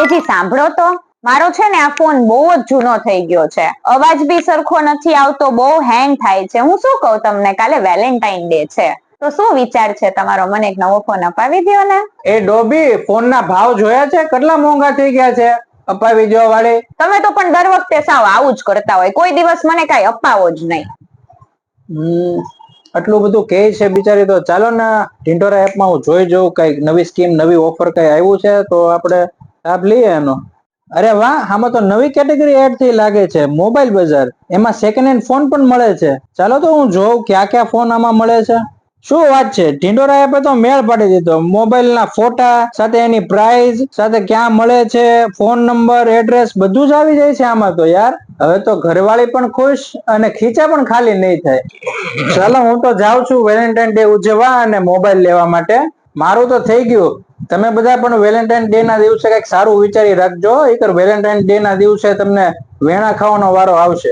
એજી સાંભળો તો, મારો છે ને આ ફોન બહુ જ જૂનો થઈ ગયો છે, અવાજ બી સરખો નથી આવતો, બહુ હેંગ થાય છે. હું શું કહું તમને, કાલે વેલેન્ટાઇન ડે છે, તો શું વિચાર છે તમારો, મને એક નવો ફોન અપાવી દ્યો ને. એ ડોબી, ફોન ના ભાવ જોયા છે, કેટલા મોંઘા થઈ ગયા છે. અપાવી દો વાળી. તમે તો પણ દર વખતે સાવ આવું જ કરતા હોય, કોઈ દિવસ મને કઈ અપાવો જ નહીં. આટલું બધું કે છે બિચારી, તો ચાલો ને ટિન્ટોરા એપમાં હું જોઈ જોઉં કઈક નવી સ્કીમ, નવી ઓફર કઈ આવ્યું છે તો આપણે લાભ લઈએ એનો. અરે વાહ, આમાં તો નવી કેટેગરી એડ થઈ લાગે છે, મોબાઈલ બજાર. એમાં સેકન્ડ હેન્ડ ફોન પણ મળે છે. ચાલો તો હું જોઉં ક્યાં ક્યાં ફોન આમાં મળે છે. શું વાત છે, ટિન્ટોરા એપે તો મેળ પાડી દીધો. મોબાઈલ ના ફોટા સાથે એની પ્રાઇસ સાથે ક્યાં મળે છે, ફોન નંબર, એડ્રેસ બધું જ આવી જાય છે આમાં તો યાર. હવે તો ઘરવાળી પણ ખુશ અને ખીચા પણ ખાલી નહીં થાય. ચાલો હું તો જાઉં છું વેલેન્ટાઇન ડે ઉજવવા અને મોબાઈલ લેવા માટે. મારું તો થઈ ગયું. તમે બધા પણ વેલેન્ટાઇન ડે ના દિવસે કઈક સારું વિચારી રાખજો. વેલેન્ટાઇન ડે ના દિવસે તમને વેણા ખાવાનો વારો આવશે.